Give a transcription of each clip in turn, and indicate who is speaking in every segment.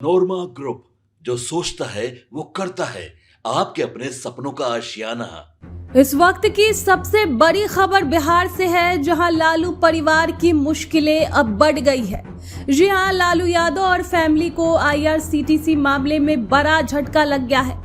Speaker 1: नोरमा group, जो सोचता है वो करता है। आपके अपने सपनों का आशियाना।
Speaker 2: इस वक्त की सबसे बड़ी खबर बिहार से है, जहां लालू परिवार की मुश्किलें अब बढ़ गई है। जी हां, लालू यादव और फैमिली को आईआरसीटीसी मामले में बड़ा झटका लग गया है।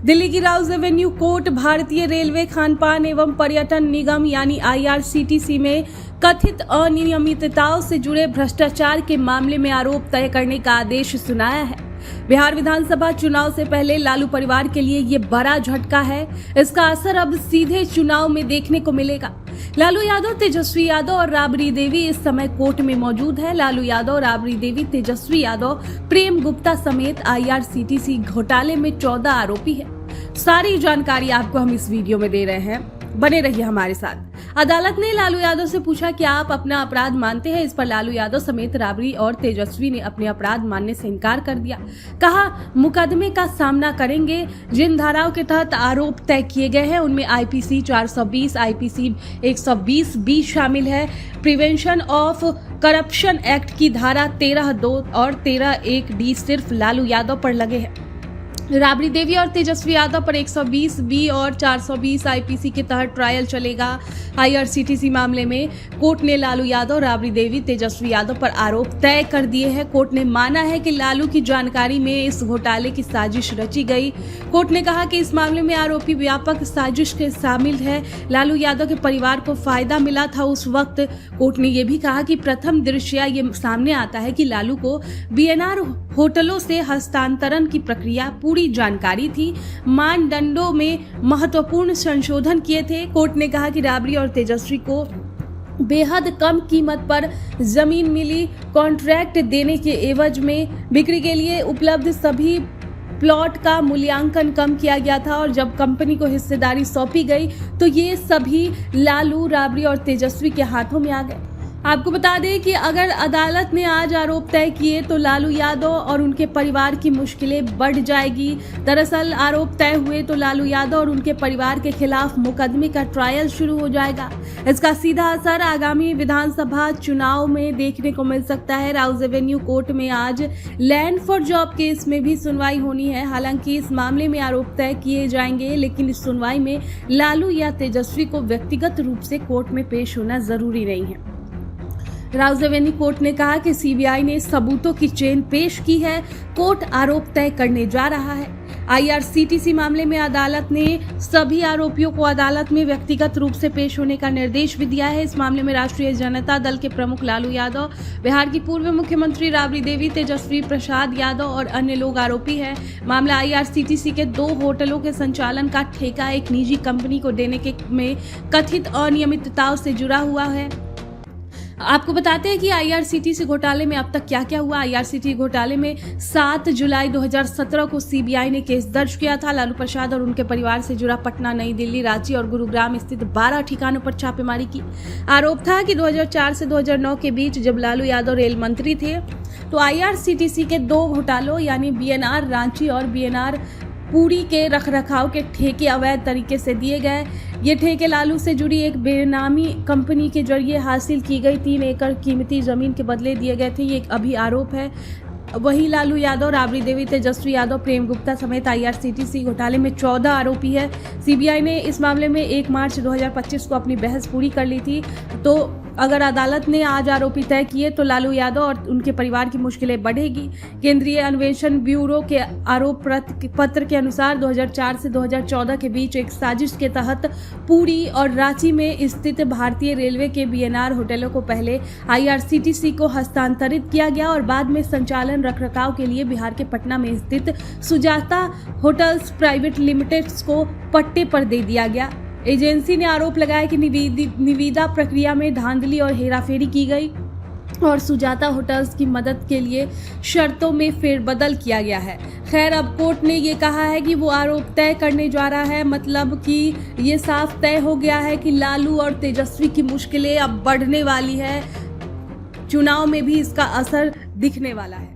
Speaker 2: दिल्ली की राउज एवेन्यू कोर्ट भारतीय रेलवे खानपान एवं पर्यटन निगम यानी आईआरसीटीसी में कथित अनियमितताओं से जुड़े भ्रष्टाचार के मामले में आरोप तय करने का आदेश सुनाया है। बिहार विधानसभा चुनाव से पहले लालू परिवार के लिए ये बड़ा झटका है। इसका असर अब सीधे चुनाव में देखने को मिलेगा। लालू यादव, तेजस्वी यादव और राबड़ी देवी इस समय कोर्ट में मौजूद है। लालू यादव, राबड़ी देवी, तेजस्वी यादव, प्रेम गुप्ता समेत आईआरसीटीसी घोटाले में 14 आरोपी है। सारी जानकारी आपको हम इस वीडियो में दे रहे हैं, बने रहिए हमारे साथ। अदालत ने लालू यादव से पूछा कि आप अपना अपराध मानते हैं। इस पर लालू यादव समेत राबड़ी और तेजस्वी ने अपने अपराध मानने से इनकार कर दिया। कहा, मुकदमे का सामना करेंगे। जिन धाराओं के तहत आरोप तय किए गए हैं उनमें आईपीसी 420, आईपीसी 120 बी शामिल है। प्रिवेंशन ऑफ करप्शन एक्ट की धारा 13(2) और 13(1) डी सिर्फ लालू यादव पर लगे हैं। राबड़ी देवी और तेजस्वी यादव पर 120 बी और 420 आईपीसी के तहत ट्रायल चलेगा। आईआरसीटीसी मामले में कोर्ट ने लालू यादव, राबड़ी देवी, तेजस्वी यादव पर आरोप तय कर दिए हैं। कोर्ट ने माना है कि लालू की जानकारी में इस घोटाले की साजिश रची गई। कोर्ट ने कहा कि इस मामले में आरोपी व्यापक साजिश के शामिल है। लालू यादव के परिवार को फायदा मिला था उस वक्त। कोर्ट ने यह भी कहा कि प्रथम दृष्टया ये सामने आता है कि लालू को बीएनआर होटलों से हस्तांतरण की प्रक्रिया पूरी जानकारी थी। मानदंडों में महत्वपूर्ण संशोधन किए थे। कोर्ट ने कहा कि राबड़ी और तेजस्वी को बेहद कम कीमत पर जमीन मिली। कॉन्ट्रैक्ट देने के एवज में बिक्री के लिए उपलब्ध सभी प्लॉट का मूल्यांकन कम किया गया था और जब कंपनी को हिस्सेदारी सौंपी गई तो ये सभी लालू, राबड़ी और तेजस्वी के हाथों में आ गए। आपको बता दें कि अगर अदालत ने आज आरोप तय किए तो लालू यादव और उनके परिवार की मुश्किलें बढ़ जाएगी। दरअसल आरोप तय हुए तो लालू यादव और उनके परिवार के खिलाफ मुकदमे का ट्रायल शुरू हो जाएगा। इसका सीधा असर आगामी विधानसभा चुनाव में देखने को मिल सकता है। राउज एवेन्यू कोर्ट में आज लैंड फॉर जॉब केस में भी सुनवाई होनी है। हालांकि इस मामले में आरोप तय किए जाएंगे, लेकिन इस सुनवाई में लालू या तेजस्वी को व्यक्तिगत रूप से कोर्ट में पेश होना जरूरी नहीं है। राउज एवेन्यू कोर्ट ने कहा कि सीबीआई ने सबूतों की चेन पेश की है। कोर्ट आरोप तय करने जा रहा है। आईआरसीटीसी मामले में अदालत ने सभी आरोपियों को अदालत में व्यक्तिगत रूप से पेश होने का निर्देश भी दिया है। इस मामले में राष्ट्रीय जनता दल के प्रमुख लालू यादव, बिहार की पूर्व मुख्यमंत्री राबड़ी देवी, तेजस्वी प्रसाद यादव और अन्य लोग आरोपी हैं। मामला आईआरसीटीसी के 2 होटलों के संचालन का ठेका एक निजी कंपनी को देने के में कथित अनियमितताओं से जुड़ा हुआ है। आपको बताते हैं कि आईआरसीटीसी घोटाले में अब तक क्या क्या हुआ। आईआरसीटीसी घोटाले में 7 जुलाई 2017 को सीबीआई ने केस दर्ज किया था। लालू प्रसाद और उनके परिवार से जुड़ा पटना, नई दिल्ली, रांची और गुरुग्राम स्थित 12 ठिकानों पर छापेमारी की। आरोप था कि 2004 से 2009 के बीच जब लालू यादव रेल मंत्री थे तो आईआरसीटीसी के 2 घोटालों यानी बीएनआर रांची और बीएनआर पूरी के रखरखाव के ठेके अवैध तरीके से दिए गए। ये ठेके लालू से जुड़ी एक बेनामी कंपनी के जरिए हासिल की गई 3 एकड़ कीमती जमीन के बदले दिए गए थे। ये अभी आरोप है। वहीं लालू यादव, राबड़ी देवी, तेजस्वी यादव, प्रेम गुप्ता समेत आईआरसीटीसी घोटाले में 14 आरोपी है। सीबीआई ने इस मामले में 1 मार्च 2025 को अपनी बहस पूरी कर ली थी। तो अगर अदालत ने आज आरोपी तय किए तो लालू यादव और उनके परिवार की मुश्किलें बढ़ेगी। केंद्रीय अन्वेषण ब्यूरो के आरोप पत्र के अनुसार 2004 से 2014 के बीच एक साजिश के तहत पुरी और रांची में स्थित भारतीय रेलवे के बीएनआर होटलों को पहले आईआरसीटीसी को हस्तांतरित किया गया और बाद में संचालन रखरखाव के लिए बिहार के पटना में स्थित सुजाता होटल्स प्राइवेट लिमिटेड को पट्टे पर दे दिया गया। एजेंसी ने आरोप लगाया कि निविदा प्रक्रिया में धांधली और हेराफेरी की गई और सुजाता होटल्स की मदद के लिए शर्तों में फेरबदल किया गया है। खैर, अब कोर्ट ने ये कहा है कि वो आरोप तय करने जा रहा है। मतलब कि ये साफ तय हो गया है कि लालू और तेजस्वी की मुश्किलें अब बढ़ने वाली है। चुनाव में भी इसका असर दिखने वाला है।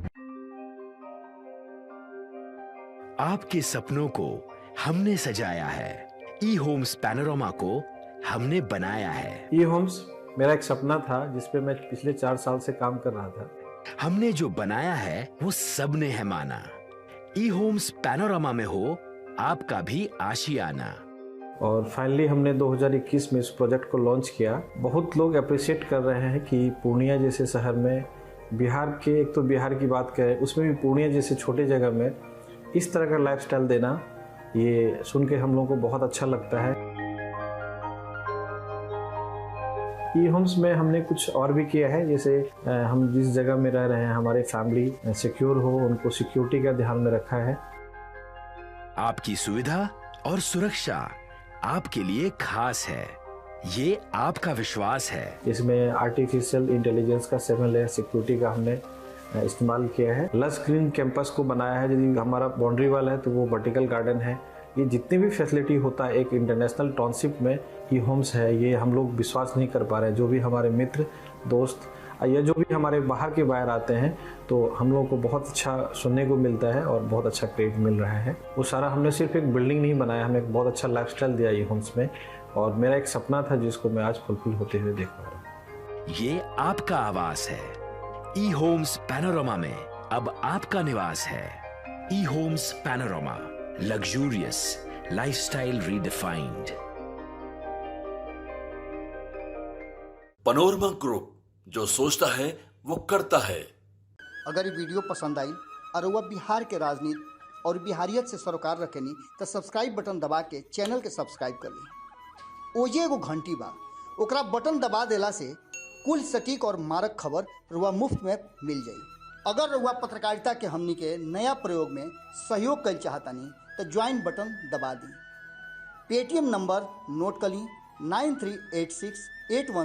Speaker 3: आपके सपनों को हमने सजाया है। ई होम्स पैनोरामा को हमने बनाया है।
Speaker 4: ई होम्स मेरा एक सपना था जिस पे मैं पिछले 4 साल से काम कर रहा था।
Speaker 3: हमने जो बनाया है वो सबने है माना। ई होम्स पैनोरामा में हो आपका भी आशियाना।
Speaker 4: और फाइनली हमने 2021 में इस प्रोजेक्ट को लॉन्च किया। बहुत लोग अप्रिशिएट कर रहे हैं कि पूर्णिया जैसे शहर में, बिहार के, एक तो बिहार की बात करें उसमें भी पूर्णिया जैसे छोटे जगह में इस तरह का लाइफस्टाइल देना, ये सुन के हम लोगों को बहुत अच्छा लगता है। ई होम्स में हमने कुछ और भी किया है, जैसे हम जिस जगह में रह रहे हैं हमारे फैमिली सिक्योर हो, उनको सिक्योरिटी का ध्यान में रखा है।
Speaker 3: आपकी सुविधा और सुरक्षा आपके लिए खास है, ये आपका विश्वास है।
Speaker 4: इसमें आर्टिफिशियल इंटेलिजेंस का 7 लेयर सिक्योरिटी का हमने इस्तेमाल किया है। लस ग्रीन कैंपस को बनाया है। यदि हमारा बाउंड्री वाल है तो वो वर्टिकल गार्डन है। ये जितनी भी फैसिलिटी होता है एक इंटरनेशनल टाउनशिप में, ई होम्स है, ये हम लोग विश्वास नहीं कर पा रहे हैं। जो भी हमारे मित्र दोस्त या जो भी हमारे बाहर के बाहर आते हैं तो हम लोगों को बहुत अच्छा सुनने को मिलता है और बहुत अच्छा क्रेडिट मिल रहा है। वो सारा हमने सिर्फ एक बिल्डिंग नहीं बनाया, हमें एक बहुत अच्छा लाइफस्टाइल दिया ई होम्स में, और मेरा एक सपना था जिसको मैं आज फुलफिल होते हुए देख पा रहा हूँ।
Speaker 3: ये आपका आवास है। ई होम्स पैनोरामा में अब आपका निवास है। E homes Panorama, luxurious lifestyle redefined.
Speaker 1: Panorama group, जो सोचता है वो करता है।
Speaker 5: अगर ये वीडियो पसंद आई और वह बिहार के राजनीति और बिहारियत से सरोकार रखेनी तो सब्सक्राइब बटन दबा के चैनल के सब्सक्राइब कर ली। ओजे एगो घंटी बा, ओकरा बटन दबा देला से कुल सटीक और मारक खबर रुआ मुफ्त में मिल जाई। अगर रुआ पत्रकारिता के हमनी के नया प्रयोग में सहयोग कर चाहतानी तो ज्वाइन बटन दबा दी। पेटीएम नंबर नोट कर ली 938681